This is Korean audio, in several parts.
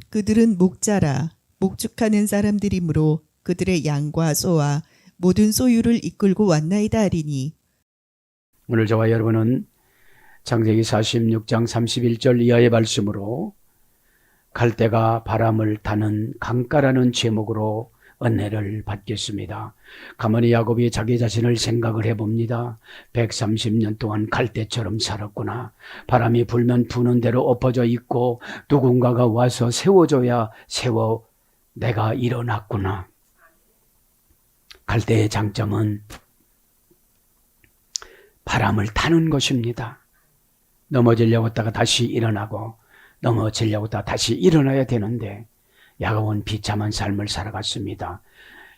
그들은 목자라 목축하는 사람들이므로 그들의 양과 소와 모든 소유를 이끌고 왔나이다 하리니. 오늘 저와 여러분은 창세기 46장 31절 이하의 말씀으로 갈대가 바람을 타는 강가라는 제목으로 은혜를 받겠습니다. 가만히 야곱이 자기 자신을 생각을 해봅니다. 130년 동안 갈대처럼 살았구나. 바람이 불면 부는 대로 엎어져 있고 누군가가 와서 세워줘야 내가 일어났구나. 갈대의 장점은 바람을 타는 것입니다. 넘어지려고 했다가 다시 일어나고 넘어지려고 했다가 다시 일어나야 되는데 야곱은 비참한 삶을 살아갔습니다.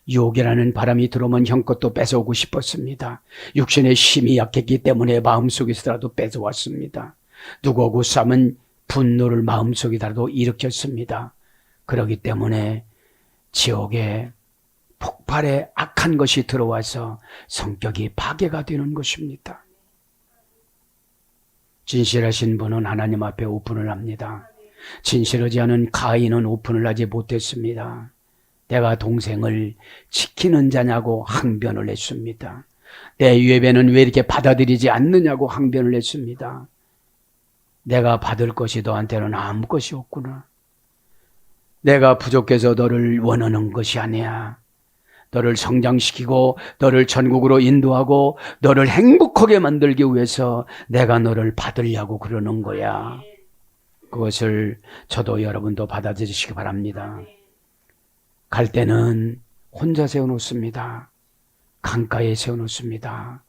유혹이라는 바람이 들어오면 형 것도 뺏어오고 싶었습니다. 육신의 힘이 약했기 때문에 마음속에서라도 뺏어왔습니다. 누구하고 싸면 분노를 마음속에라도 일으켰습니다. 그렇기 때문에 지옥에 폭발의 악한 것이 들어와서 성격이 파괴가 되는 것입니다. 진실하신 분은 하나님 앞에 오픈을 합니다. 진실하지 않은 가인은 오픈을 하지 못했습니다. 내가 동생을 지키는 자냐고 항변을 했습니다. 내 예배는 왜 이렇게 받아들이지 않느냐고 항변을 했습니다. 내가 받을 것이 너한테는 아무 것이 없구나. 내가 부족해서 너를 원하는 것이 아니야. 너를 성장시키고 너를 전국으로 인도하고 너를 행복하게 만들기 위해서 내가 너를 받으려고 그러는 거야. 그것을 저도 여러분도 받아들이시기 바랍니다. 갈대는 혼자 세워놓습니다. 강가에 세워놓습니다.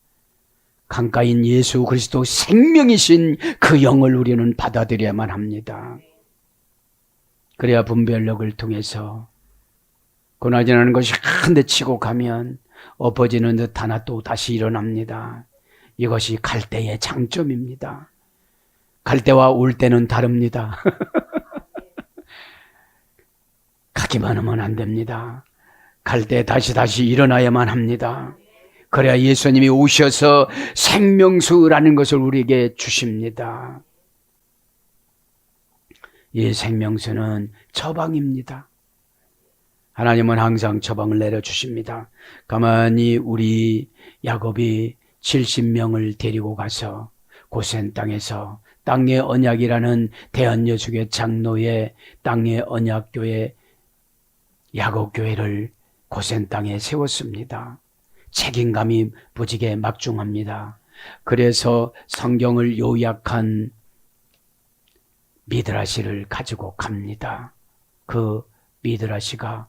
강가인 예수 그리스도 생명이신 그 영을 우리는 받아들여야만 합니다. 그래야 분별력을 통해서 고나지나는 것이 한데 치고 가면 엎어지는 듯 하나 또 다시 일어납니다. 이것이 갈대의 장점입니다. 갈대와 올 때는 다릅니다. 가기만 하면 안 됩니다. 갈대 다시 일어나야만 합니다. 그래야 예수님이 오셔서 생명수라는 것을 우리에게 주십니다. 이 생명수는 처방입니다. 하나님은 항상 처방을 내려주십니다. 가만히 우리 야곱이 70명을 데리고 가서 고센 땅에서 땅의 언약이라는 대한여수교 장로의 땅의 언약교회 야곱교회를 고센 땅에 세웠습니다. 책임감이 무지개 막중합니다. 그래서 성경을 요약한 미드라시를 가지고 갑니다. 그 미드라시가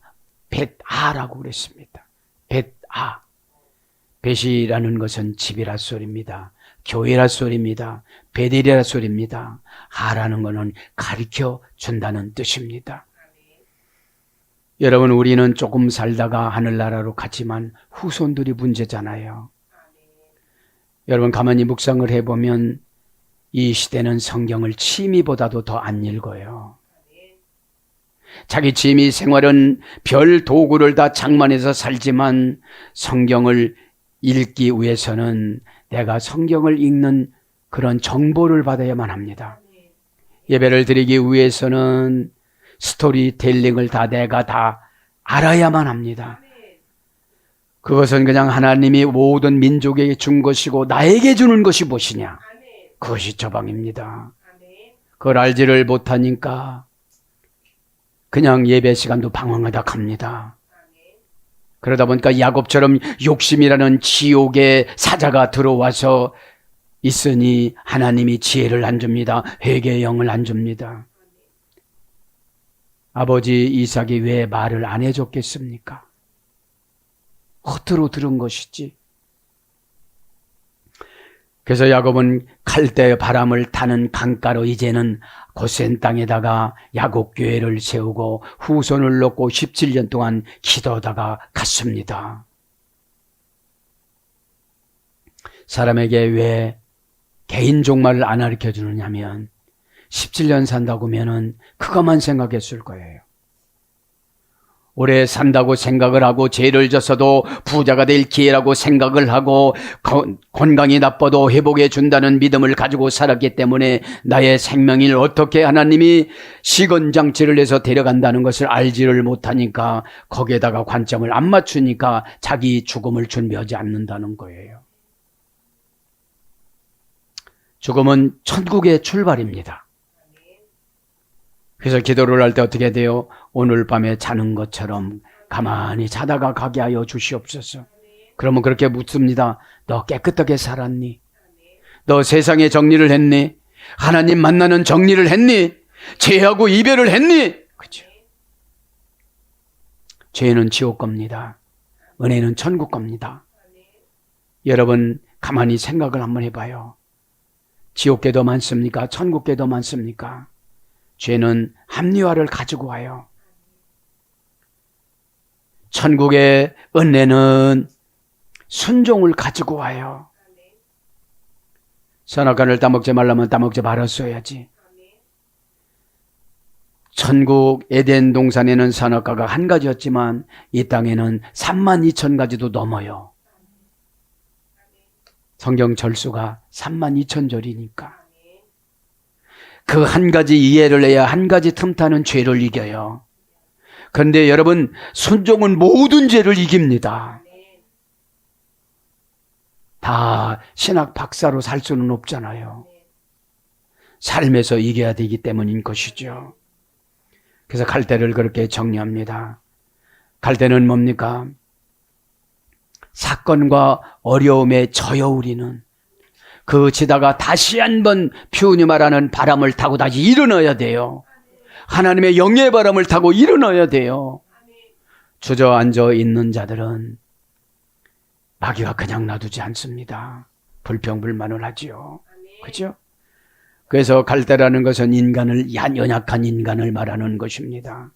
벳아라고 그랬습니다. 벳아. 벳이라는 것은 집이라 소리입니다. 교회라 소리입니다. 베델이라 소리입니다. 아라는 것은 가르쳐 준다는 뜻입니다. 여러분, 우리는 조금 살다가 하늘나라로 갔지만 후손들이 문제잖아요. 여러분, 가만히 묵상을 해보면 이 시대는 성경을 취미보다도 더 안 읽어요. 자기 취미 생활은 별 도구를 다 장만해서 살지만 성경을 읽기 위해서는 내가 성경을 읽는 그런 정보를 받아야만 합니다. 예배를 드리기 위해서는 스토리텔링을 내가 다 알아야만 합니다. 그것은 그냥 하나님이 모든 민족에게 준 것이고 나에게 주는 것이 무엇이냐? 그것이 처방입니다. 그걸 알지를 못하니까 그냥 예배 시간도 방황하다 갑니다. 그러다 보니까 야곱처럼 욕심이라는 지옥의 사자가 들어와서 있으니 하나님이 지혜를 안 줍니다. 회개의 영을 안 줍니다. 아버지 이삭이 왜 말을 안 해줬겠습니까? 헛으로 들은 것이지. 그래서 야곱은 갈대 바람을 타는 강가로 이제는 고센 땅에다가 야곱교회를 세우고 후손을 놓고 17년 동안 기도하다가 갔습니다. 사람에게 왜 개인 종말을 안 가르쳐 주느냐면 17년 산다고 하면은 그것만 생각했을 거예요. 오래 산다고 생각을 하고 죄를 졌어도 부자가 될 기회라고 생각을 하고 건강이 나빠도 회복해 준다는 믿음을 가지고 살았기 때문에 나의 생명을 어떻게 하나님이 시건장치를 해서 데려간다는 것을 알지를 못하니까 거기에다가 관점을 안 맞추니까 자기 죽음을 준비하지 않는다는 거예요. 죽음은 천국의 출발입니다. 그래서 기도를 할 때 어떻게 돼요? 오늘 밤에 자는 것처럼 가만히 자다가 가게 하여 주시옵소서. 그러면 그렇게 묻습니다. 너 깨끗하게 살았니? 너 세상에 정리를 했니? 하나님 만나는 정리를 했니? 죄하고 이별을 했니? 그렇죠. 죄는 지옥 겁니다. 은혜는 천국 겁니다. 여러분 가만히 생각을 한번 해봐요. 지옥계도 많습니까? 천국계도 많습니까? 죄는 합리화를 가지고 와요. 천국의 은혜는 순종을 가지고 와요. 선악과를 따먹지 말라면 따먹지 말았어야지. 천국 에덴 동산에는 선악과가 한 가지였지만 이 땅에는 32,000가지도 넘어요. 성경 절수가 32,000절이니까. 그 한 가지 이해를 해야 한 가지 틈타는 죄를 이겨요. 그런데 여러분, 순종은 모든 죄를 이깁니다. 다 신학 박사로 살 수는 없잖아요. 삶에서 이겨야 되기 때문인 것이죠. 그래서 갈대를 그렇게 정리합니다. 갈대는 뭡니까? 사건과 어려움에 져요. 우리는 그 지다가 다시 한번 피우니 말하는 바람을 타고 다시 일어나야 돼요. 하나님의 영의 바람을 타고 일어나야 돼요. 주저앉아 있는 자들은 마귀가 그냥 놔두지 않습니다. 불평불만을 하지요. 그렇죠? 그래서 갈대라는 것은 인간을, 연약한 인간을 말하는 것입니다.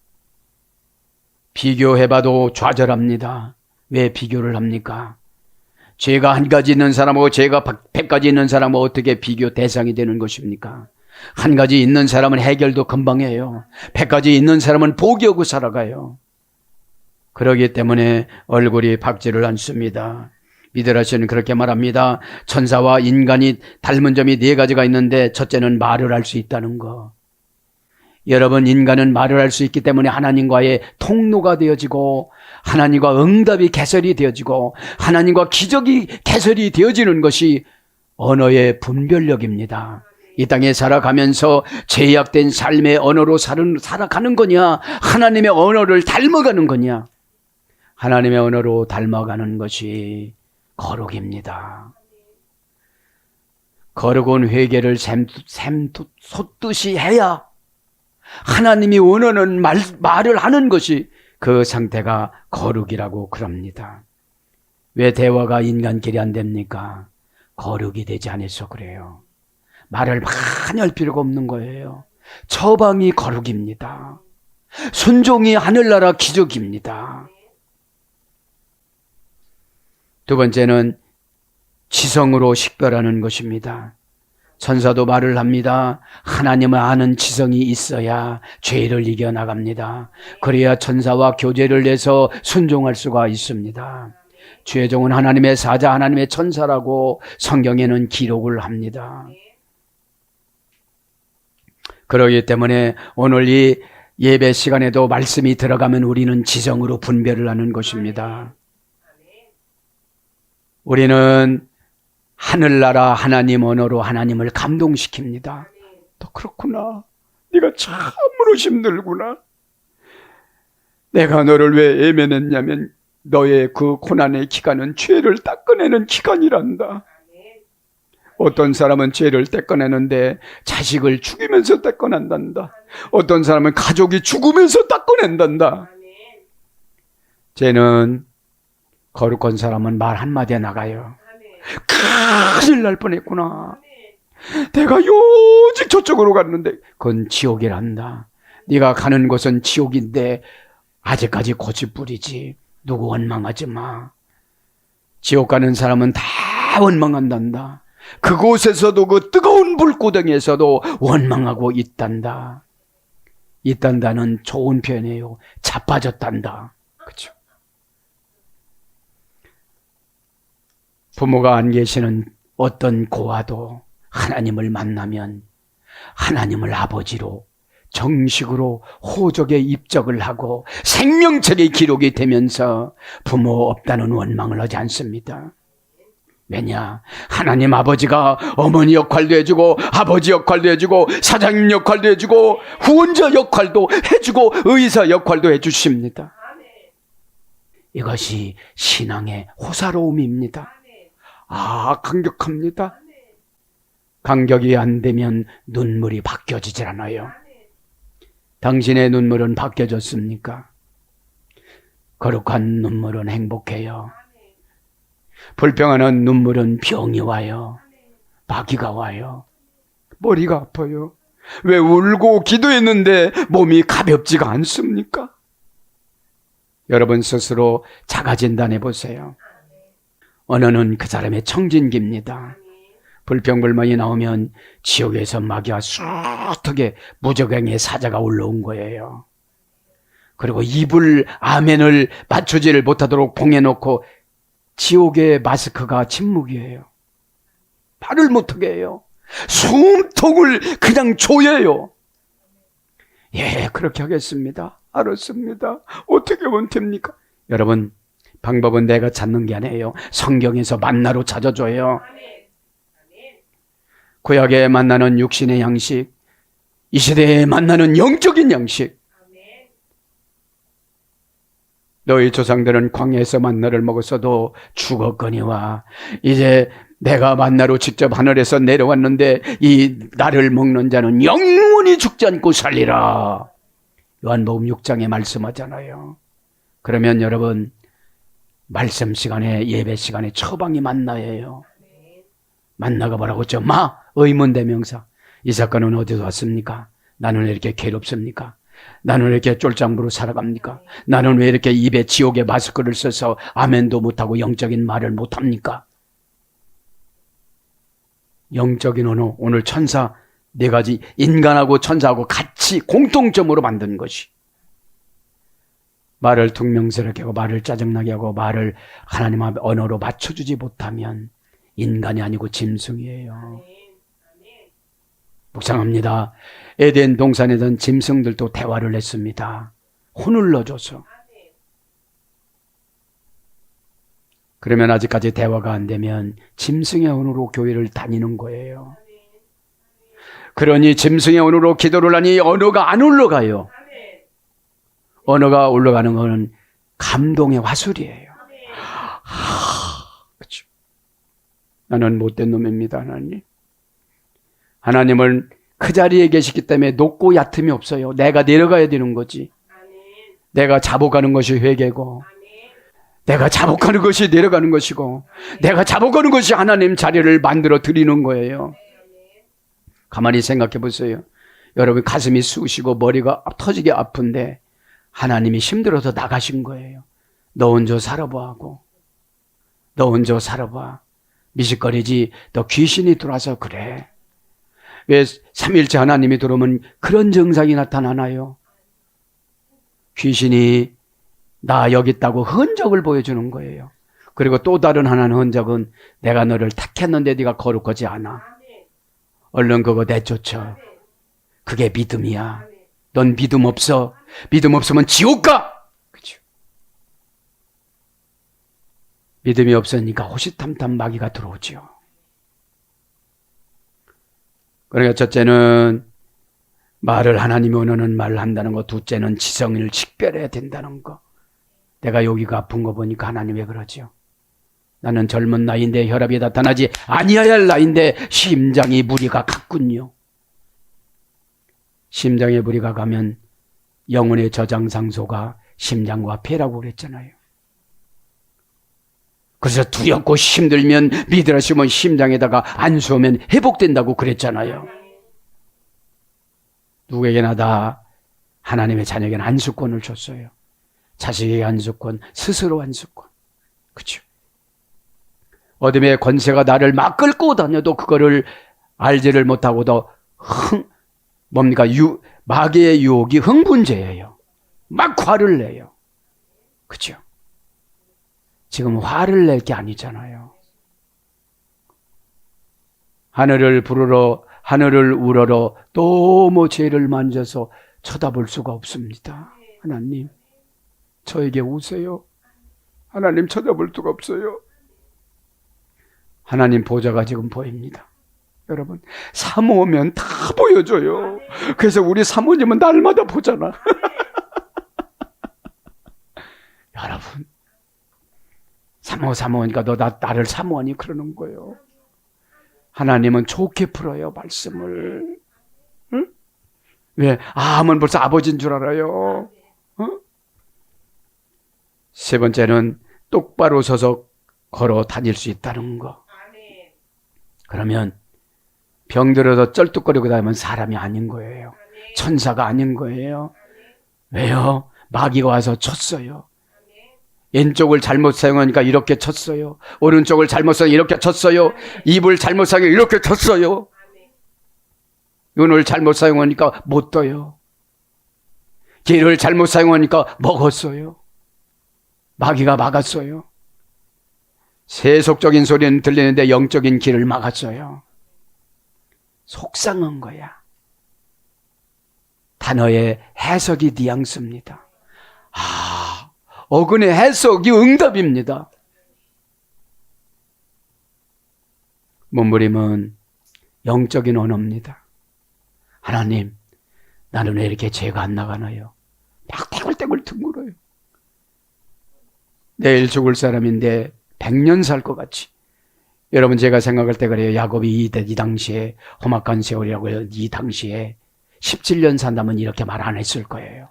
비교해봐도 좌절합니다. 왜 비교를 합니까? 죄가 한 가지 있는 사람하고 죄가 100가지 있는 사람하고 어떻게 비교 대상이 되는 것입니까? 한 가지 있는 사람은 해결도 금방 해요. 100가지 있는 사람은 포기하고 살아가요. 그러기 때문에 얼굴이 밝지를 않습니다. 미드라시는 그렇게 말합니다. 천사와 인간이 닮은 점이 4가지가 있는데 첫째는 말을 할 수 있다는 거. 여러분, 인간은 말을 할 수 있기 때문에 하나님과의 통로가 되어지고 하나님과 응답이 개설이 되어지고 하나님과 기적이 개설이 되어지는 것이 언어의 분별력입니다. 이 땅에 살아가면서 제약된 삶의 언어로 살아가는 거냐, 하나님의 언어를 닮아가는 거냐. 하나님의 언어로 닮아가는 것이 거룩입니다. 거룩은 회개를 솟듯이 해야 하나님이 원하는 말을 하는 것이 그 상태가 거룩이라고 그럽니다. 왜 대화가 인간끼리 안 됩니까? 거룩이 되지 않아서 그래요. 말을 많이 할 필요가 없는 거예요. 처방이 거룩입니다. 순종이 하늘나라 기적입니다. 두 번째는 지성으로 식별하는 것입니다. 천사도 말을 합니다. 하나님을 아는 지성이 있어야 죄를 이겨나갑니다. 그래야 천사와 교제를 해서 순종할 수가 있습니다. 죄종은 하나님의 사자, 하나님의 천사라고 성경에는 기록을 합니다. 그렇기 때문에 오늘 이 예배 시간에도 말씀이 들어가면 우리는 지성으로 분별을 하는 것입니다. 우리는 하늘나라 하나님 언어로 하나님을 감동시킵니다. 또 그렇구나. 네가 참으로 힘들구나. 내가 너를 왜 애면했냐면 너의 그 고난의 기간은 죄를 닦아내는 기간이란다. 어떤 사람은 죄를 닦아내는데 자식을 죽이면서 닦아낸단다. 어떤 사람은 가족이 죽으면서 닦아낸단다. 죄는 거룩한 사람은 말 한마디에 나가요. 큰일 날 뻔했구나. 내가 요직 저쪽으로 갔는데 그건 지옥이란다. 네가 가는 곳은 지옥인데 아직까지 고집부리지. 누구 원망하지 마. 지옥 가는 사람은 다 원망한단다. 그곳에서도 그 뜨거운 불구덩이에서도 원망하고 있단다. 있단다는 좋은 표현이에요. 자빠졌단다. 그렇죠? 부모가 안 계시는 어떤 고아도 하나님을 만나면 하나님을 아버지로 정식으로 호적에 입적을 하고 생명책의 기록이 되면서 부모 없다는 원망을 하지 않습니다. 왜냐? 하나님 아버지가 어머니 역할도 해주고 아버지 역할도 해주고 사장님 역할도 해주고 후원자 역할도 해주고 의사 역할도 해주십니다. 이것이 신앙의 호사로움입니다. 아, 감격합니다. 감격이 안 되면 눈물이 바뀌어지질 않아요. 당신의 눈물은 바뀌어졌습니까? 거룩한 눈물은 행복해요. 불평하는 눈물은 병이 와요. 마귀가 와요. 머리가 아파요. 왜 울고 기도했는데 몸이 가볍지가 않습니까? 여러분 스스로 자가 진단해 보세요. 언어는 그 사람의 청진기입니다. 불평불만이 나오면 지옥에서 마귀와 숱하게 무적행의 사자가 올라온 거예요. 그리고 입을 아멘을 맞추지를 못하도록 봉해놓고 지옥의 마스크가 침묵이에요. 말을 못하게 해요. 숨통을 그냥 조여요. 예, 그렇게 하겠습니다. 알았습니다. 어떻게 하면 됩니까? 여러분, 방법은 내가 찾는 게 아니에요. 성경에서 만나로 찾아줘요. 구약에 만나는 육신의 양식, 이 시대에 만나는 영적인 양식. 너희 조상들은 광야에서 만나를 먹었어도 죽었거니와 이제 내가 만나로 직접 하늘에서 내려왔는데 이 나를 먹는 자는 영원히 죽지 않고 살리라. 요한복음 6장에 말씀하잖아요. 그러면 여러분, 말씀 시간에 예배 시간에 처방이 만나예요. 만나가 뭐라고 했죠? 의문대명사. 이 사건은 어디서 왔습니까? 나는 왜 이렇게 괴롭습니까? 나는 왜 이렇게 쫄장부로 살아갑니까? 나는 왜 이렇게 입에 지옥의 마스크를 써서 아멘도 못하고 영적인 말을 못합니까? 영적인 언어, 오늘 천사 네 가지, 인간하고 천사하고 같이 공통점으로 만든 것이, 말을 퉁명스럽게 하고 말을 짜증나게 하고 말을 하나님 앞에 언어로 맞춰주지 못하면 인간이 아니고 짐승이에요. 묵상합니다. 에덴 동산에던 짐승들도 대화를 했습니다. 혼을 넣어줘서. 그러면 아직까지 대화가 안 되면 짐승의 혼으로 교회를 다니는 거예요. 그러니 짐승의 혼으로 기도를 하니 언어가 안 올라가요. 언어가 올라가는 것은 감동의 화술이에요. 그렇죠. 나는 못된 놈입니다, 하나님. 하나님은 그 자리에 계시기 때문에 높고 얕음이 없어요. 내가 내려가야 되는 거지. 내가 자복하는 것이 회개고, 내가 자복하는 것이 내려가는 것이고, 내가 자복하는 것이 하나님 자리를 만들어 드리는 거예요. 가만히 생각해 보세요. 여러분 가슴이 쑤시고 머리가 터지게 아픈데 하나님이 힘들어서 나가신 거예요. 너 혼자 살아봐 하고. 너 혼자 살아봐. 미식거리지. 너 귀신이 들어와서 그래. 왜 삼일째 하나님이 들어오면 그런 증상이 나타나나요? 귀신이 나 여기 있다고 흔적을 보여주는 거예요. 그리고 또 다른 하나는 흔적은 내가 너를 택했는데 네가 거룩하지 않아. 얼른 그거 내쫓아. 그게 믿음이야. 넌 믿음 없어. 믿음 없으면 지옥 가. 그렇죠? 믿음이 없으니까 호시탐탐 마귀가 들어오죠. 그러니까 첫째는 말을 하나님이 원하는 말을 한다는 거, 둘째는 지성을 식별해야 된다는 거. 내가 여기가 아픈 거 보니까 하나님 왜 그러죠? 나는 젊은 나이인데 혈압이 나타나지 아니어야 할 나이인데 심장이 무리가 갔군요. 심장에 무리가 가면 영혼의 저장상소가 심장과 폐라고 그랬잖아요. 그래서 두렵고 힘들면 믿으라시면 심장에다가 안수하면 회복된다고 그랬잖아요. 누구에게나 다 하나님의 자녀에게는 안수권을 줬어요. 자식에게 안수권, 스스로 안수권. 그렇죠? 어둠의 권세가 나를 막 끌고 다녀도 그거를 알지를 못하고도 마귀의 유혹이 흥분제예요. 막 화를 내요. 그죠? 지금 화를 낼 게 아니잖아요. 하늘을 부르러 하늘을 우러러 너무 죄를 만져서 쳐다볼 수가 없습니다. 하나님, 저에게 오세요. 하나님, 쳐다볼 수가 없어요. 하나님 보좌가 지금 보입니다. 여러분, 사모하면 다 보여줘요. 그래서 우리 사모님은 날마다 보잖아. 여러분, 사모하니까 너 나를 사모하니 그러는 거예요. 하나님은 좋게 풀어요, 말씀을. 응? 왜? 하면 벌써 아버지인 줄 알아요. 세 번째는 똑바로 서서 걸어 다닐 수 있다는 거. 그러면 병들어서 쩔뚝거리고 다니면 사람이 아닌 거예요. 천사가 아닌 거예요. 왜요? 마귀가 와서 쳤어요. 왼쪽을 잘못 사용하니까 이렇게 쳤어요. 오른쪽을 잘못 사용하니까 이렇게 쳤어요. 입을 잘못 사용하니까 이렇게 쳤어요. 눈을 잘못 사용하니까 못 떠요. 귀를 잘못 사용하니까 먹었어요. 마귀가 막았어요. 세속적인 소리는 들리는데 영적인 길을 막았어요. 속상한 거야. 단어의 해석이 뉘앙스입니다. 어근의 해석이 응답입니다. 몸부림은 영적인 언어입니다. 하나님, 나는 왜 이렇게 죄가 안 나가나요? 막 떼굴떼굴 둥글어요. 내일 죽을 사람인데 100년 살 것 같이. 여러분, 제가 생각할 때 그래요. 야곱이 이 당시에 험악한 세월이라고 해요. 이 당시에 17년 산다면 이렇게 말 안 했을 거예요.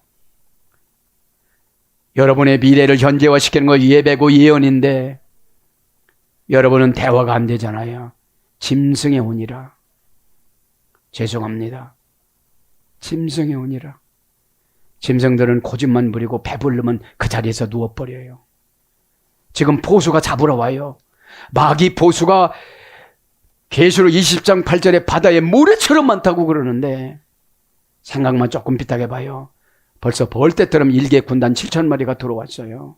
여러분의 미래를 현재화시키는 거 예배고 예언인데 여러분은 대화가 안 되잖아요. 짐승의 혼이라. 죄송합니다. 짐승의 혼이라. 짐승들은 고집만 부리고 배부르면 그 자리에서 누워버려요. 지금 보수가 잡으러 와요. 마귀 보수가 계시록 20장 8절에 바다에 모래처럼 많다고 그러는데 생각만 조금 비슷하게 봐요. 벌써 벌떼처럼 일개 군단 7,000마리가 들어왔어요.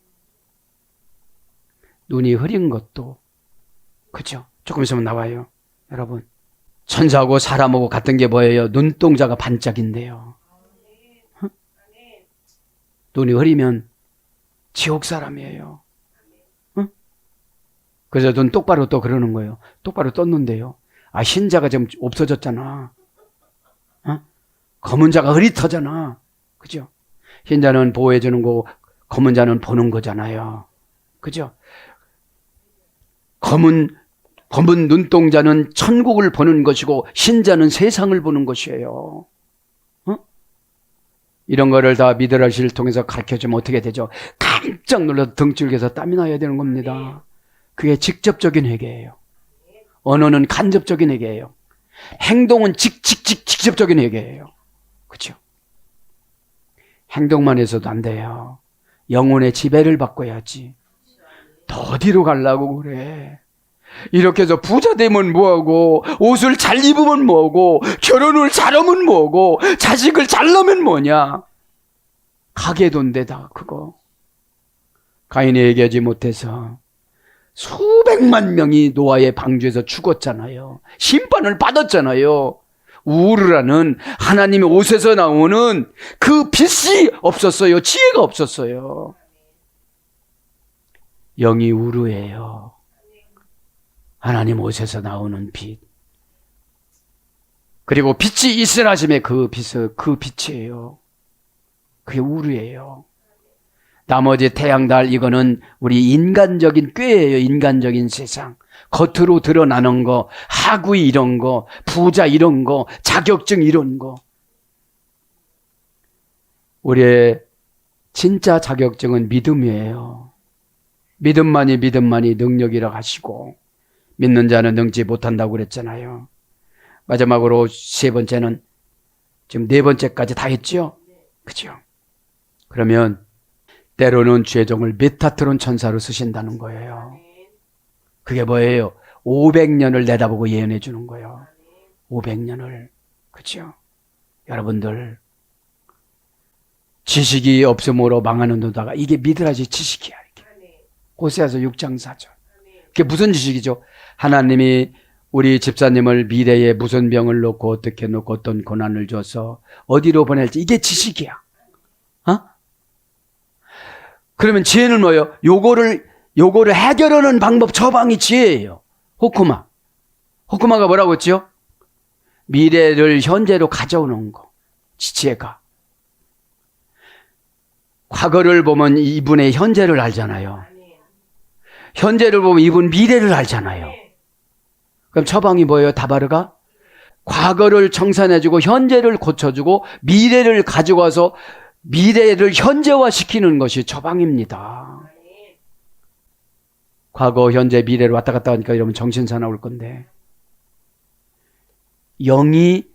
눈이 흐린 것도 그죠? 조금 있으면 나와요. 여러분, 천사하고 사람하고 같은 게 뭐예요? 눈동자가 반짝인데요. 눈이 흐리면 지옥 사람이에요. 그래서 눈 똑바로 떠 그러는 거예요. 똑바로 떴는데요. 흰자가 좀 없어졌잖아. 검은 자가 흐릿하잖아. 그죠? 흰자는 보호해주는 거고 검은 자는 보는 거잖아요. 그죠? 검은 눈동자는 천국을 보는 것이고 흰자는 세상을 보는 것이에요. 이런 거를 다 미드라시를 통해서 가르쳐주면 어떻게 되죠? 깜짝 놀라서 등줄기에서 땀이 나야 되는 겁니다. 그게 직접적인 회개예요. 언어는 간접적인 회개예요. 행동은 직접적인 회개예요. 그렇죠? 행동만 해서도 안 돼요. 영혼의 지배를 바꿔야지. 더 어디로 가려고 그래? 이렇게 해서 부자 되면 뭐하고, 옷을 잘 입으면 뭐하고, 결혼을 잘하면 뭐하고, 자식을 잘 낳으면 뭐냐? 가계돈데다 그거. 가인이 얘기하지 못해서 수백만 명이 노아의 방주에서 죽었잖아요. 심판을 받았잖아요. 우르라는 하나님의 옷에서 나오는 그 빛이 없었어요. 지혜가 없었어요. 영이 우르예요. 하나님 옷에서 나오는 빛. 그리고 빛이 있으라 하심에 그 빛이에요. 그게 우르예요. 나머지 태양, 달 이거는 우리 인간적인 꾀예요. 인간적인 세상. 겉으로 드러나는 거, 하구이 이런 거, 부자 이런 거, 자격증 이런 거. 우리의 진짜 자격증은 믿음이에요. 믿음만이 능력이라 하시고 믿는 자는 능지 못한다고 그랬잖아요. 마지막으로 세 번째는 지금 네 번째까지 다 했죠? 그죠? 그러면 때로는 죄종을 메타트론 천사로 쓰신다는 거예요. 그게 뭐예요? 500년을 내다보고 예언해 주는 거예요. 500년을. 그렇죠? 여러분들 지식이 없음으로 망하는 도다가 이게 미드라지 지식이야. 이게. 호세아서 6장 4절. 그게 무슨 지식이죠? 하나님이 우리 집사님을 미래에 무슨 병을 놓고 어떻게 놓고 어떤 고난을 줘서 어디로 보낼지 이게 지식이야. 어? 그러면 지혜는 뭐예요? 요거를 해결하는 방법 처방이 지혜예요. 호쿠마가 뭐라고 했죠? 미래를 현재로 가져오는 거. 지혜가. 과거를 보면 이분의 현재를 알잖아요. 현재를 보면 이분 미래를 알잖아요. 그럼 처방이 뭐예요? 다바르가? 과거를 청산해주고 현재를 고쳐주고 미래를 가지고 와서 미래를 현재화시키는 것이 처방입니다. 과거, 현재, 미래를 왔다 갔다 하니까 이러면 정신사나울 건데 영이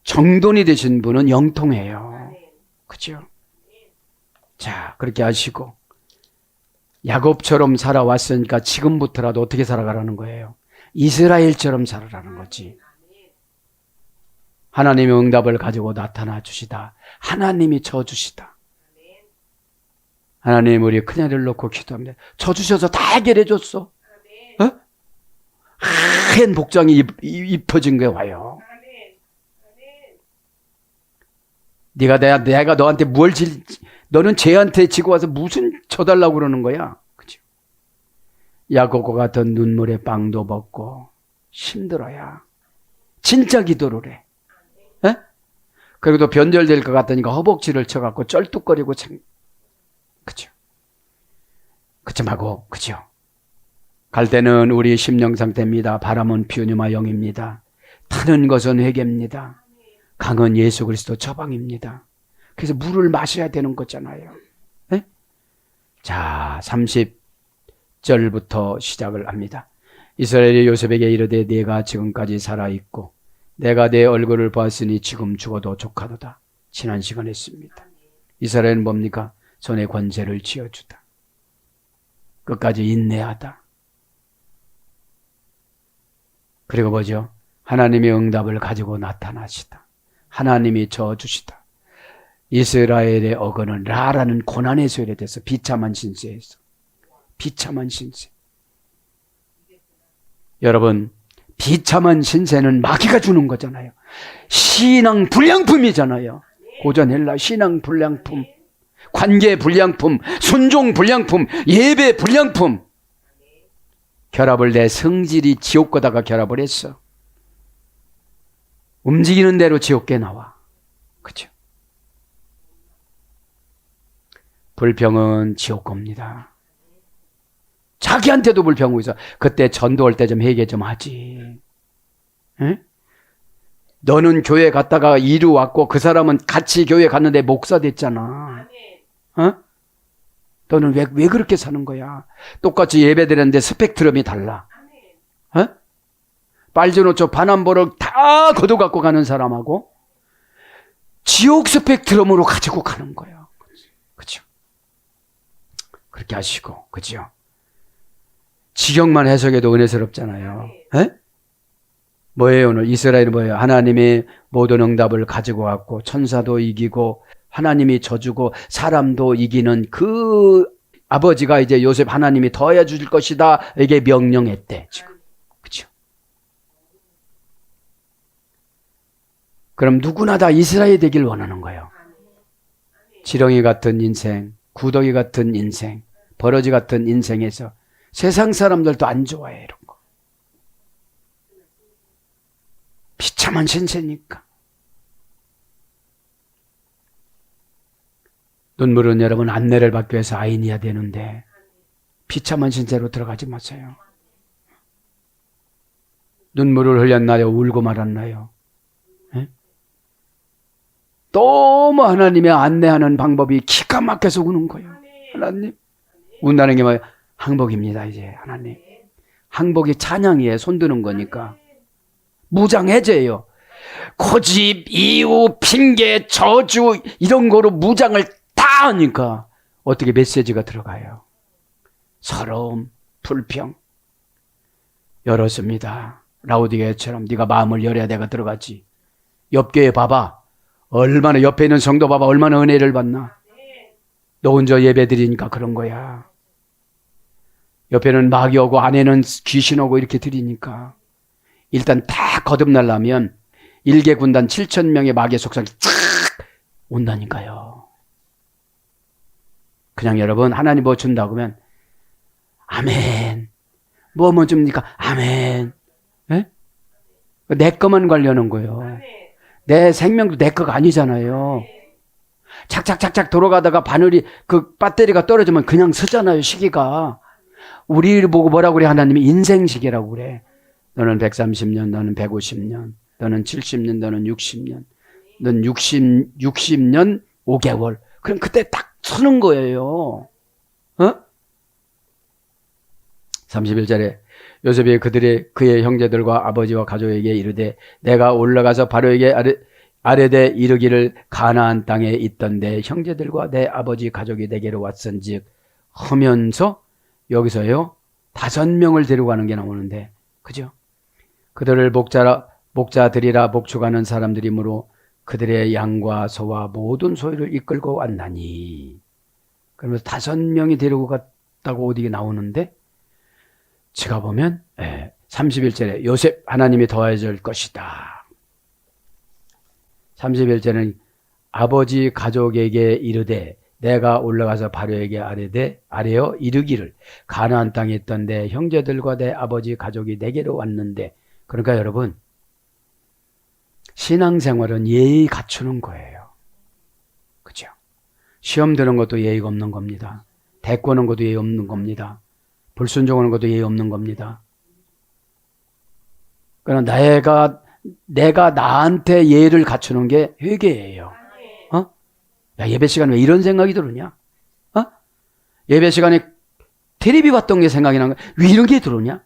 정돈이 되신 분은 영통해요. 그죠? 자, 그렇게 하시고 야곱처럼 살아왔으니까 지금부터라도 어떻게 살아가라는 거예요? 이스라엘처럼 살아라는 거지. 하나님의 응답을 가지고 나타나 주시다. 하나님이 져주시다. 하나님 우리 큰애를 놓고 기도합니다. 져주셔서 다 해결해 줬어. 어? 하얀 복장이 입혀진 게 와요. 내가 너한테 너는 쟤한테 지고 와서 무슨 져달라고 그러는 거야. 그죠? 야곱과 같은 눈물에 빵도 먹고 힘들어야 진짜 기도를 해. 에? 그리고 변절될 것 같으니까 허벅지를 쳐갖고 쩔뚝거리고 그죠? 그쯤 하고 그죠? 갈 때는 우리 심령 상태입니다. 바람은 피우니마 영입니다. 타는 것은 회개입니다. 강은 예수 그리스도 처방입니다. 그래서 물을 마셔야 되는 거잖아요. 네? 자, 30절부터 시작을 합니다. 이스라엘이 요셉에게 이르되 네가 지금까지 살아있고 내가 내 얼굴을 보았으니 지금 죽어도 족하도다. 지난 시간에 했습니다. 이스라엘은 뭡니까? 손에 권세를 쥐어주다. 끝까지 인내하다. 그리고 뭐죠? 하나님의 응답을 가지고 나타나시다. 하나님이 저어주시다. 이스라엘의 어거는 라라는 고난의 소리에 대해서 비참한 신세에서 비참한 신세. 여러분 비참한 신세는 마귀가 주는 거잖아요. 신앙 불량품이잖아요. 고전 헬라 신앙 불량품, 관계 불량품, 순종 불량품, 예배 불량품. 결합을 내 성질이 지옥과다가 결합을 했어. 움직이는 대로 지옥계 나와. 그렇죠? 불평은 지옥겁니다. 자기한테도 불평하고 있어. 그때 전도할 때 좀 회개 좀 하지. 에? 너는 교회 갔다가 이루왔고 그 사람은 같이 교회 갔는데 목사 됐잖아. 어? 너는 왜 그렇게 사는 거야? 똑같이 예배드렸는데 스펙트럼이 달라. 어? 빨주노초 반환보를 다 걷어갖고 가는 사람하고 지옥 스펙트럼으로 가지고 가는 거예요. 그렇죠? 그렇게 하시고, 그죠? 지경만 해석해도 은혜스럽잖아요. 에? 뭐예요, 오늘? 이스라엘은 뭐예요? 하나님의 모든 응답을 가지고 왔고, 천사도 이기고, 하나님이 져주고, 사람도 이기는 그 아버지가 이제 요셉 하나님이 더해 주실 것이다. 이게 명령했대, 지금. 그죠? 그럼 누구나 다 이스라엘 되길 원하는 거예요. 지렁이 같은 인생, 구더기 같은 인생, 버러지 같은 인생에서 세상 사람들도 안 좋아해, 이런 거. 비참한 신세니까. 눈물은 여러분 안내를 받기 위해서 아인이어야 되는데 비참한 신세로 들어가지 마세요. 눈물을 흘렸나요? 울고 말았나요? 에? 너무 하나님의 안내하는 방법이 기가 막혀서 우는 거예요. 하나님. 운다는 게 뭐예요? 항복입니다, 이제 하나님. 항복이 찬양이에요. 손드는 거니까. 무장해제예요. 고집, 이유, 핑계, 저주 이런 거로 무장을 다 하니까 어떻게 메시지가 들어가요? 서러움, 불평. 열었습니다. 라우디게처럼 네가 마음을 열어야 내가 들어가지. 옆교회 봐봐. 얼마나 옆에 있는 성도 봐봐. 얼마나 은혜를 받나. 너 혼자 예배 드리니까 그런 거야. 옆에는 마귀 오고 안에는 귀신 오고 이렇게 드리니까. 일단 다 거듭나려면 1개 군단 7,000명의 마귀의 속성이 쫙 온다니까요. 그냥 여러분 하나님 뭐 준다고 하면 아멘. 뭐 줍니까? 아멘. 네? 내 것만 관련한 거예요. 내 생명도 내 거가 아니잖아요. 착착착착 돌아가다가 바늘이 그 배터리가 떨어지면 그냥 서잖아요. 시기가. 우리를 보고 뭐라고 그래? 하나님이 인생시계라고 그래. 너는 130년, 너는 150년, 너는 70년, 너는 60년, 너는 60년 5개월. 그럼 그때 딱 서는 거예요. 31절에 요셉이 그의 형제들과 아버지와 가족에게 이르되 내가 올라가서 바로에게 아뢰되 이르기를 가나안 땅에 있던데 형제들과 내 아버지 가족이 내게로 왔은즉 하면서 여기서요 5명을 데리고 가는 게 나오는데 그죠? 그들을 목자들이라 목축하는 사람들이므로 그들의 양과 소와 모든 소유를 이끌고 왔나니. 그러면서 5명이 데리고 갔다고 어디에 나오는데 제가 보면 31절에 요셉 하나님이 더해줄 것이다. 31절에는 아버지 가족에게 이르되 내가 올라가서 바로에게 아뢰어 이르기를 가나안 땅에 있던데 형제들과 내 아버지 가족이 내게로 왔는데. 그러니까 여러분 신앙생활은 예의 갖추는 거예요. 그죠? 시험 드는 것도 예의가 없는 겁니다. 대꾸하는 것도 예의 없는 겁니다. 불순종하는 것도 예의 없는 겁니다. 그러나 내가 나한테 예의를 갖추는 게 회개예요. 야, 예배 시간에 왜 이런 생각이 들으냐? 예배 시간에 텔레비 봤던 게 생각이 난 거야. 왜 이런 게 들어오냐?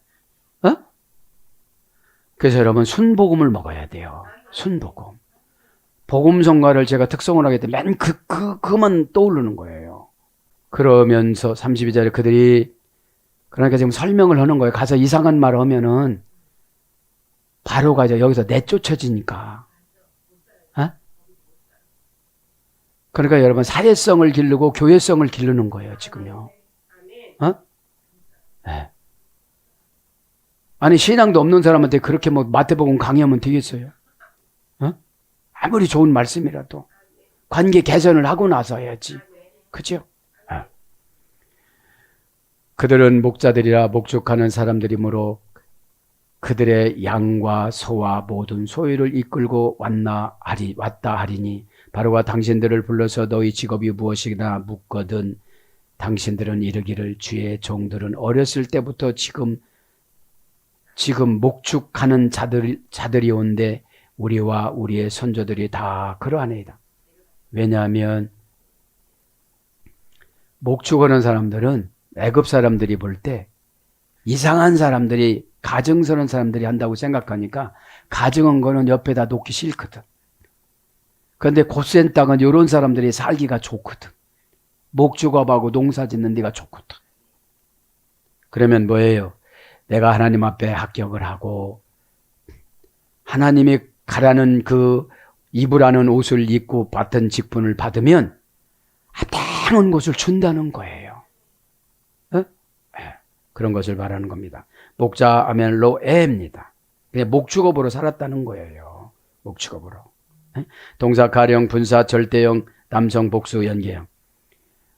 그래서 여러분 순복음을 먹어야 돼요. 순복음. 복음성가를 제가 특성을 하기 때문에 맨 그만 떠오르는 거예요. 그러면서 32절에 그들이 그러니까 지금 설명을 하는 거예요. 가서 이상한 말 하면은 바로가 이제 여기서 내쫓아지니까. 그러니까 여러분 사회성을 기르고 교회성을 기르는 거예요. 지금요. 네. 아니 신앙도 없는 사람한테 그렇게 뭐 마태복음 강의하면 되겠어요? 아무리 좋은 말씀이라도 관계 개선을 하고 나서 해야지. 그죠? 그들은 목자들이라 목축하는 사람들이므로 그들의 양과 소와 모든 소유를 이끌고 왔다 하리니 바로가 당신들을 불러서 너희 직업이 무엇이나 묻거든 당신들은 이르기를 주의 종들은 어렸을 때부터 지금 목축하는 자들이 온데 우리와 우리의 선조들이 다 그러하나이다. 왜냐하면 목축하는 사람들은 애굽 사람들이 볼 때 이상한 사람들이 가증스러운 사람들이 한다고 생각하니까 가증한 거는 옆에다 놓기 싫거든. 그런데 곧센 땅은 이런 사람들이 살기가 좋거든. 목축업하고 농사 짓는 데가 좋거든. 그러면 뭐예요? 내가 하나님 앞에 합격을 하고 하나님이 가라는 그 입으라는 옷을 입고 받던 직분을 받으면 합당한 것을 준다는 거예요. 그런 것을 말하는 겁니다. 목자 아멜로 에입니다. 그냥 목축업으로 살았다는 거예요. 목축업으로. 동사 가령 분사 절대형 남성 복수 연계형.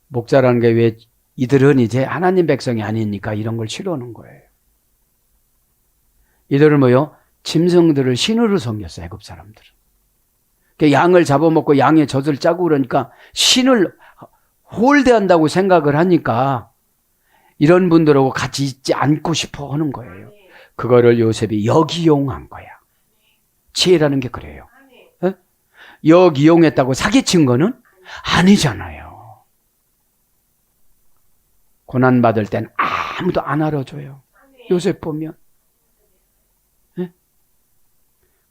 목자라는 게 왜 이들은 이제 하나님 백성이 아니니까 이런 걸 치러오는 거예요. 이들은 뭐요? 짐승들을 신으로 섬겼어요. 애굽 사람들은. 그러니까 양을 잡아먹고 양의 젖을 짜고 그러니까 신을 홀대한다고 생각을 하니까 이런 분들하고 같이 있지 않고 싶어 하는 거예요. 그거를 요셉이 역이용한 거야. 지혜라는 게 그래요. 역이용했다고 사기친 거는 아니잖아요. 고난받을 땐 아무도 안 알아줘요. 요셉 보면.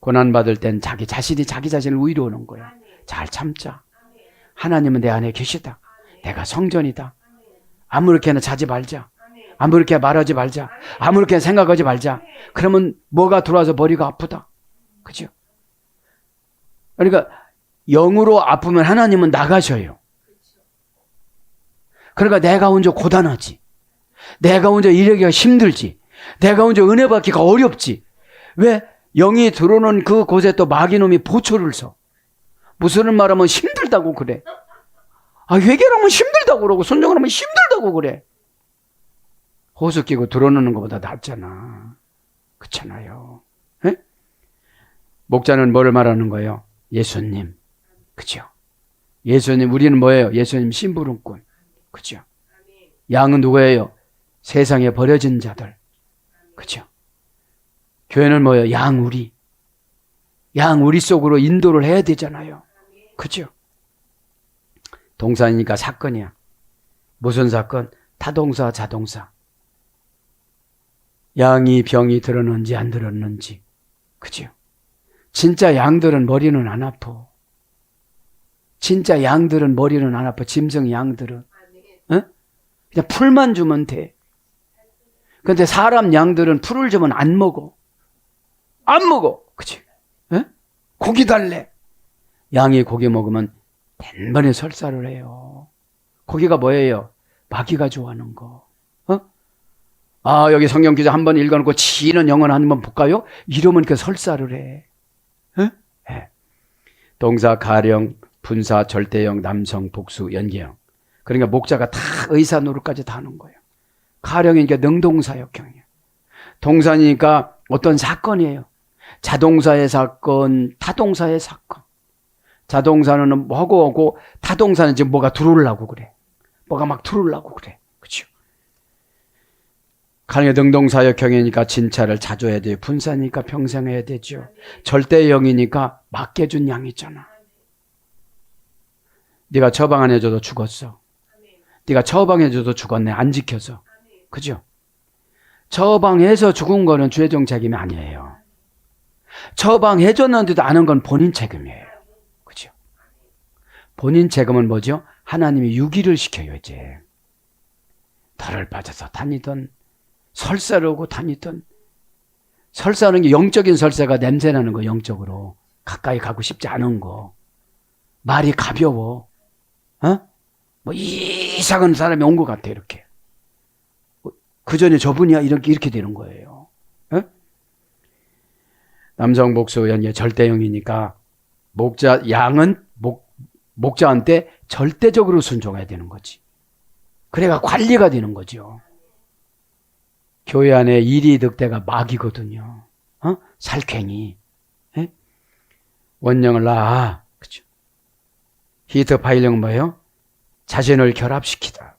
고난받을 땐 자기 자신을 위로하는 거야. 잘 참자. 하나님은 내 안에 계시다. 내가 성전이다. 아무렇게나 자지 말자. 아무렇게 말하지 말자. 아무렇게 생각하지 말자. 그러면 뭐가 들어와서 머리가 아프다. 그죠? 그러니까 영으로 아프면 하나님은 나가셔요. 그러니까 내가 혼자 고단하지. 내가 혼자 일하기가 힘들지. 내가 혼자 은혜 받기가 어렵지. 왜? 영이 들어오는 그곳에 또 마귀놈이 보초를 서. 무슨 말하면 힘들다고 그래. 회개하면 힘들다고 그러고 순종하면 힘들다고 그래. 호수 끼고 들어오는 것보다 낫잖아. 그렇잖아요. 에? 목자는 뭐를 말하는 거예요? 예수님. 그죠? 예수님, 우리는 뭐예요? 예수님 심부름꾼. 그죠? 양은 누구예요? 세상에 버려진 자들. 그죠? 교회는 뭐예요? 양우리. 양우리 속으로 인도를 해야 되잖아요. 그죠? 동사니까 사건이야. 무슨 사건? 타동사, 자동사. 양이 병이 들었는지 안 들었는지. 그죠? 진짜 양들은 머리는 안 아파. 진짜 양들은 머리는 안 아파. 짐승 양들은. 어? 그냥 풀만 주면 돼. 근데 사람 양들은 풀을 주면 안 먹어. 안 먹어. 그치? 에? 고기 달래. 양이 고기 먹으면 단번에 설사를 해요. 고기가 뭐예요? 마귀가 좋아하는 거. 여기 성경 기자 한번 읽어놓고 지는 영혼 한번 볼까요? 이러면 그 설사를 해. 네. 동사, 가령, 분사, 절대형, 남성, 복수, 연계형. 그러니까 목자가 다 의사 노릇까지 다 하는 거예요. 가령이니까 능동사역형이에요. 동사니까 어떤 사건이에요. 자동사의 사건, 타동사의 사건. 자동사는 뭐하고 오고 타동사는 지금 뭐가 들어오려고 그래. 뭐가 막 들어오려고 그래. 그렇죠? 가령의 능동사역형이니까 진찰을 자주 해야 돼요. 분사니까 평생 해야 되죠. 절대형이니까 맡겨준 양 있잖아. 네가 처방 안 해줘도 죽었어. 네가 처방해줘도 죽었네. 안 지켜서. 그죠? 처방해서 죽은 거는 죄종 책임이 아니에요. 처방해줬는데도 안 한 건 본인 책임이에요. 그죠? 본인 책임은 뭐죠? 하나님이 유기를 시켜요, 이제. 털을 빠져서 다니던, 설사를 오고 다니던, 설사하는 게 영적인 설사가 냄새나는 거, 영적으로. 가까이 가고 싶지 않은 거. 말이 가벼워. 뭐 이상한 사람이 온 것 같아, 이렇게. 그 전에 저분이야, 이렇게 되는 거예요. 남성 복수 연계 절대형이니까 양은 목자한테 절대적으로 순종해야 되는 거지. 그래가 관리가 되는 거죠. 교회 안에 일이 득대가 마귀거든요. 살쾡이. 원령을 낳아. 그죠? 히트 파일령은 뭐예요? 자신을 결합시키다.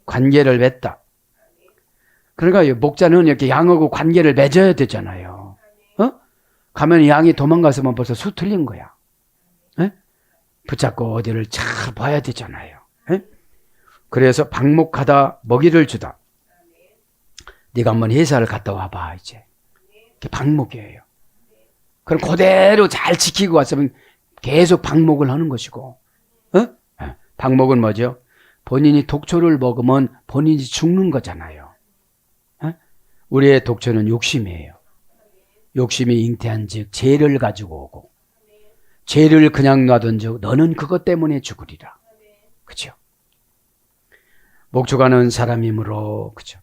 관계를 맺다. 그러니까 목자는 이렇게 양하고 관계를 맺어야 되잖아요. 가면 양이 도망가서만 벌써 수 틀린 거야. 붙잡고 어디를 잘 봐야 되잖아요. 그래서 방목하다 먹이를 주다. 네가 한번 회사를 갔다 와봐 이제. 그게 방목이에요. 그럼 그대로 잘 지키고 왔으면 계속 방목을 하는 것이고. 방목은 뭐죠? 본인이 독초를 먹으면 본인이 죽는 거잖아요. 우리의 독초는 욕심이에요. 욕심이 잉태한 즉 죄를 가지고 오고 죄를 그냥 놔둔 즉 너는 그것 때문에 죽으리라. 그죠? 목축하는 사람이므로 그죠?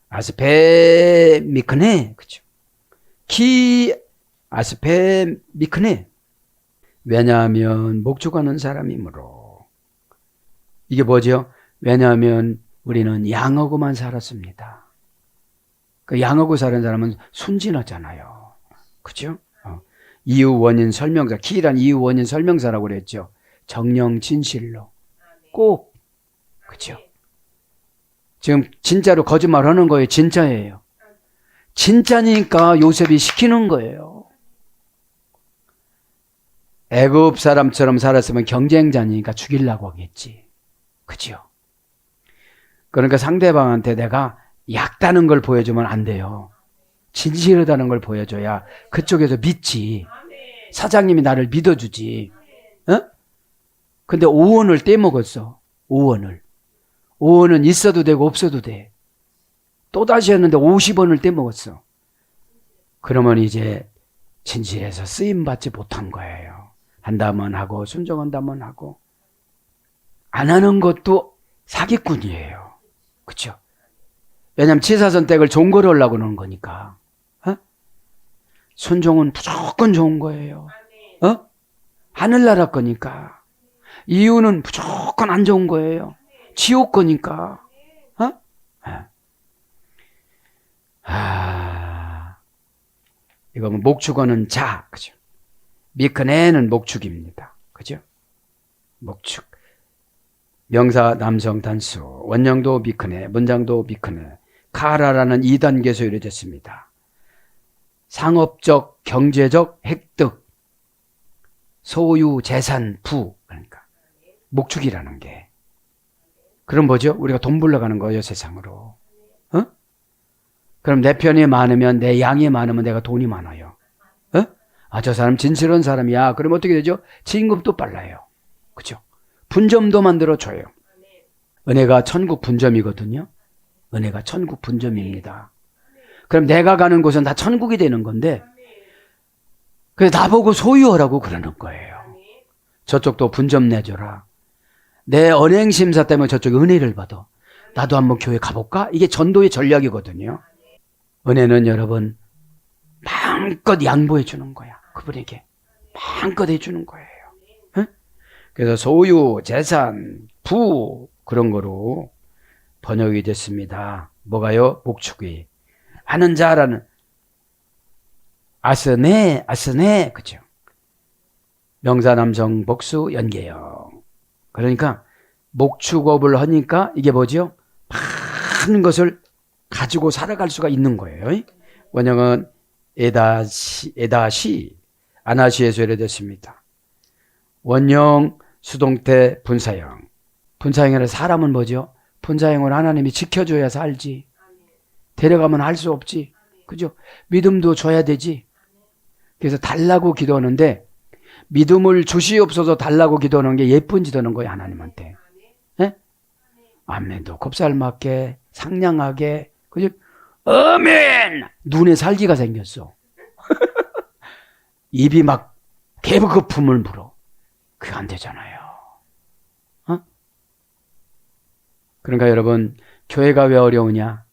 아스페 미크네 그죠? 키 아스페 미크네 왜냐하면 목축하는 사람이므로 이게 뭐죠? 왜냐하면 우리는 양하고만 살았습니다. 그 양하고 사는 사람은 순진하잖아요. 그죠? 이유 원인 설명사 키란 이유 원인 설명사라고 그랬죠. 정령 진실로 꼭 그죠? 지금 진짜로 거짓말하는 거예요. 진짜예요. 진짜니까 요셉이 시키는 거예요. 애굽 사람처럼 살았으면 경쟁자니까 죽이려고 하겠지. 그죠? 그러니까 상대방한테 내가 약다는 걸 보여주면 안 돼요. 진실하다는 걸 보여줘야 그쪽에서 믿지. 사장님이 나를 믿어주지. 근데 5원을 떼먹었어. 5원을. 5원은 있어도 되고 없어도 돼. 또다시 했는데 50원을 떼먹었어. 그러면 이제 진실해서 쓰임받지 못한 거예요. 한다면 하고 순종한다면 하고 안 하는 것도 사기꾼이에요. 그렇죠? 왜냐하면 치사선택을 좋은 거로 하려고 그러는 거니까. 순종은 무조건 좋은 거예요. 하늘나라 거니까. 이유는 무조건 안 좋은 거예요. 지옥 거니까. 이거 목축어는 자, 그죠? 미크네는 목축입니다. 그죠? 목축. 명사 남성 단수, 원형도 미크네, 문장도 미크네, 카라라는 2단계에서 이루어졌습니다. 상업적, 경제적 획득, 소유, 재산, 부, 그러니까 목축이라는 게. 그럼 뭐죠? 우리가 돈 벌러가는 거예요, 세상으로. 그럼 내 편이 많으면, 내 양이 많으면 내가 돈이 많아요. 저 사람 진실한 사람이야. 그럼 어떻게 되죠? 진급도 빨라요. 그죠? 분점도 만들어줘요. 은혜가 천국 분점이거든요. 은혜가 천국 분점입니다. 그럼 내가 가는 곳은 다 천국이 되는 건데, 그래서 나보고 소유하라고 그러는 거예요. 저쪽도 분점 내줘라. 내 언행심사 때문에 저쪽이 은혜를 받아. 나도 한번 교회 가볼까? 이게 전도의 전략이거든요. 은혜는 여러분 마음껏 양보해 주는 거야. 그분에게 마음껏 해주는 거예요. 그래서 소유, 재산, 부 그런 거로 번역이 됐습니다. 뭐가요? 목축이. 하는 자라는 아스네, 아스네, 그죠? 명사 남성 복수 연계형. 그러니까 목축업을 하니까 이게 뭐죠? 많은 것을 가지고 살아갈 수가 있는 거예요. 원형은 에다시, 아나시에서 이래됐습니다. 원형, 수동태, 분사형. 분사형이라 사람은 뭐죠? 분사형을 하나님이 지켜줘야 살지. 데려가면 할 수 없지. 그죠? 믿음도 줘야 되지. 그래서 달라고 기도하는데 믿음을 주시옵소서 달라고 기도하는 게 예쁜 짓 하는 거예요, 하나님한테. 예? 아멘도 곱살맞게, 상냥하게, 그죠? 아멘! 눈에 살기가 생겼어. 입이 막 개거품을 불어. 그게 안 되잖아요. 그러니까 여러분, 교회가 왜 어려우냐?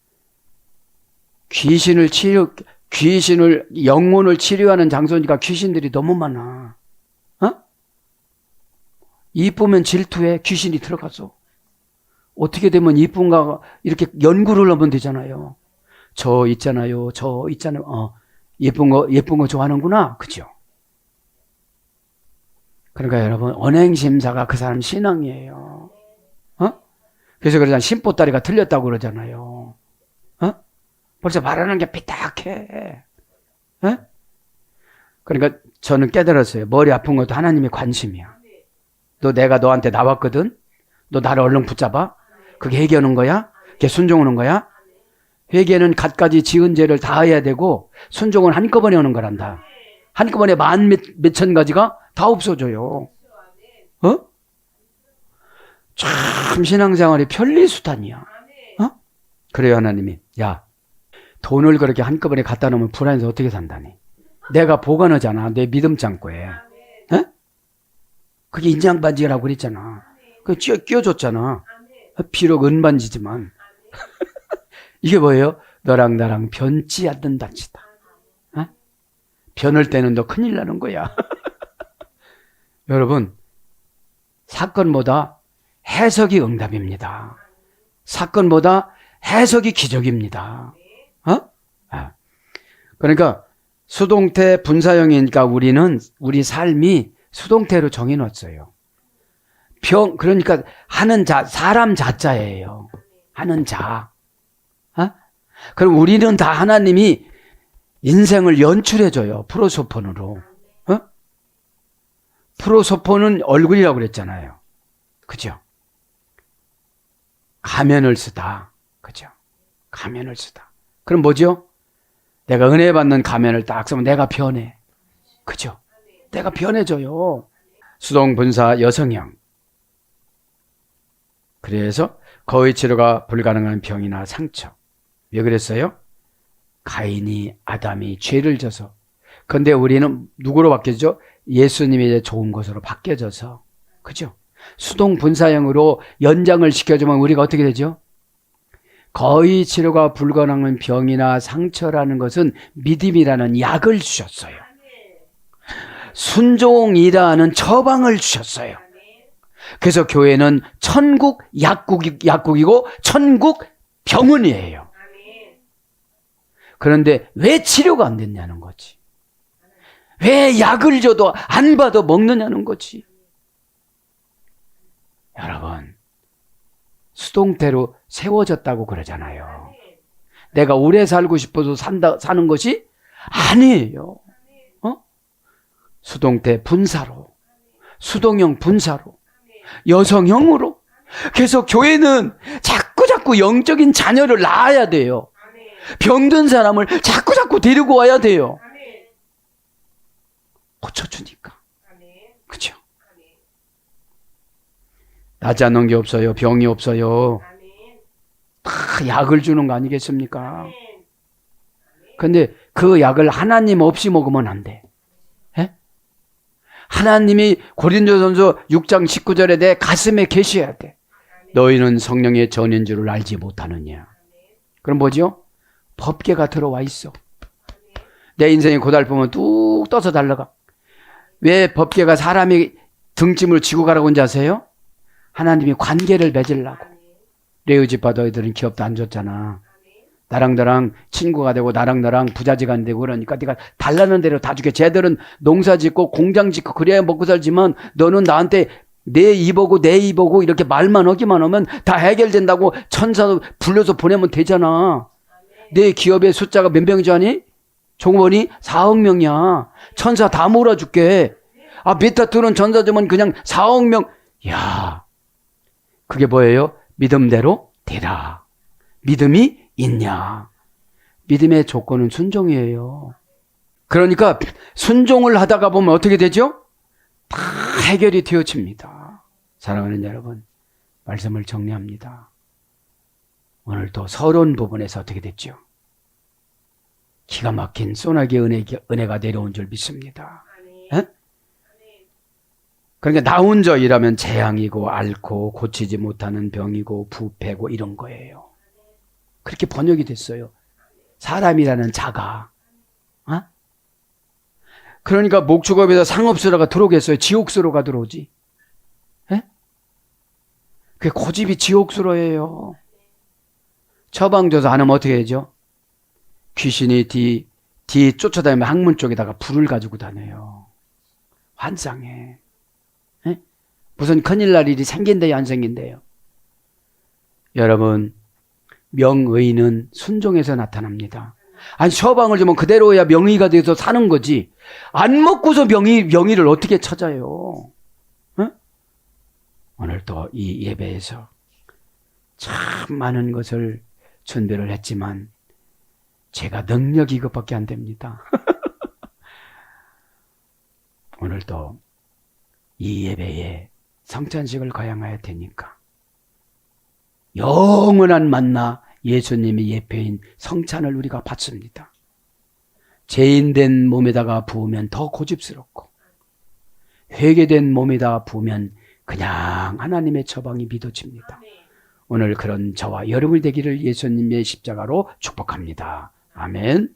영혼을 치료하는 장소니까 귀신들이 너무 많아. 이쁘면 질투해. 귀신이 들어가서. 어떻게 되면 이쁜가 이렇게 연구를 하면 되잖아요. 저 있잖아요. 예쁜 거 좋아하는구나. 그죠? 그러니까 여러분, 언행심사가 그 사람 신앙이에요. 그래서 그러잖아요. 심보다리가 틀렸다고 그러잖아요. 벌써 말하는 게 삐딱해. 그러니까 저는 깨달았어요. 머리 아픈 것도 하나님의 관심이야. 내가 너한테 나왔거든? 너 나를 얼른 붙잡아? 그게 회개하는 거야? 그게 순종하는 거야? 회개는 갖가지 지은 죄를 다 해야 되고, 순종은 한꺼번에 하는 거란다. 한꺼번에 몇천 가지가 다 없어져요. 참 신앙생활이 편리수단이야. 그래요, 하나님이. 야, 돈을 그렇게 한꺼번에 갖다 놓으면 불안해서 어떻게 산다니? 내가 보관하잖아. 내 믿음 창고에. 그게 인장반지라고 그랬잖아. 그 끼워줬잖아. 비록 은반지지만. 이게 뭐예요? 너랑 나랑 변치 않는 단지다. 변할 때는 너 큰일 나는 거야. 여러분, 사건보다 해석이 응답입니다. 사건보다 해석이 기적입니다. 그러니까 수동태 분사형이니까 우리 삶이 수동태로 정해놨어요. 그러니까 하는 자, 사람 자자예요. 하는 자. 그럼 우리는 다 하나님이 인생을 연출해줘요. 프로소폰으로. 프로소폰은 얼굴이라고 그랬잖아요. 그죠? 가면을 쓰다. 그죠? 가면을 쓰다. 그럼 뭐죠? 내가 은혜 받는 가면을 딱 쓰면 내가 변해. 그죠? 내가 변해져요. 수동분사 여성형. 그래서 거의 치료가 불가능한 병이나 상처. 왜 그랬어요? 가인이 아담이 죄를 져서. 근데 우리는 누구로 바뀌었죠? 예수님이 이제 좋은 것으로 바뀌어져서, 그죠? 수동 분사형으로 연장을 시켜주면 우리가 어떻게 되죠? 거의 치료가 불가능한 병이나 상처라는 것은 믿음이라는 약을 주셨어요. 순종이라는 처방을 주셨어요. 그래서 교회는 천국 약국이고 천국 병원이에요. 그런데 왜 치료가 안 됐냐는 거지. 왜 약을 줘도 안 받아 먹느냐는 거지. 여러분, 수동태로 세워졌다고 그러잖아요. 내가 오래 살고 싶어서 사는 것이 아니에요. 수동태 분사로, 수동형 분사로, 여성형으로. 그래서 교회는 자꾸 영적인 자녀를 낳아야 돼요. 병든 사람을 자꾸 데리고 와야 돼요. 고쳐주니까. 그렇죠? 낫지 않는 게 없어요. 병이 없어요. 다 약을 주는 거 아니겠습니까? 근데 그 약을 하나님 없이 먹으면 안 돼. 예? 하나님이 고린도전서 6장 19절에 내 가슴에 계셔야 돼. 너희는 성령의 전인 줄을 알지 못하느냐. 그럼 뭐죠? 법계가 들어와 있어. 내 인생이 고달프면 뚝 떠서 달려가. 왜 법계가 사람이 등짐을 지고 가라고 한지 아세요? 하나님이 관계를 맺으려고. 레위 지파 너희들은 기업도 안 줬잖아. 나랑 친구가 되고 나랑 부자지간 되고 그러니까 네가 달라는 대로 다 주게. 쟤들은 농사 짓고 공장 짓고 그래야 먹고 살지만 너는 나한테 내 입오고 이렇게 말만 하기만 하면 다 해결된다고 천사도 불러서 보내면 되잖아. 내 기업의 숫자가 몇 명이지 아니? 종업원이 4억 명이야. 천사 다 몰아줄게. 메타트론 전사점은 그냥 4억 명. 야, 그게 뭐예요? 믿음대로 되라. 믿음이 있냐? 믿음의 조건은 순종이에요. 그러니까 순종을 하다가 보면 어떻게 되죠? 다 해결이 되어집니다. 사랑하는 여러분, 말씀을 정리합니다. 오늘 또 서론 부분에서 어떻게 됐죠? 기가 막힌 소나기 은혜가 내려온 줄 믿습니다. 에? 그러니까 나 혼자 일하면 재앙이고 앓고 고치지 못하는 병이고 부패고 이런 거예요. 그렇게 번역이 됐어요. 사람이라는 자가. 그러니까 목축업에서 상업수로가 들어오겠어요? 지옥수로가 들어오지. 그게 고집이 지옥수로예요. 처방줘서 안 하면 어떻게 되죠? 귀신이 뒤 쫓아다니면 항문 쪽에다가 불을 가지고 다녀요. 환상해. 무슨 큰일 날 일이 생긴대요, 안 생긴대요? 여러분, 명의는 순종에서 나타납니다. 아니, 처방을 주면 그대로 해야 명의가 돼서 사는 거지. 안 먹고서 명의를 어떻게 찾아요? 오늘 또 이 예배에서 참 많은 것을 준비를 했지만 제가 능력이 이것밖에 안 됩니다. 오늘 또 이 예배에 성찬식을 거양해야 되니까 영원한 만나 예수님의 예표인 성찬을 우리가 받습니다. 죄인된 몸에다가 부으면 더 고집스럽고 회개된 몸에다가 부으면 그냥 하나님의 처방이 믿어집니다. 오늘 그런 저와 여러분이 되기를 예수님의 십자가로 축복합니다. 아멘.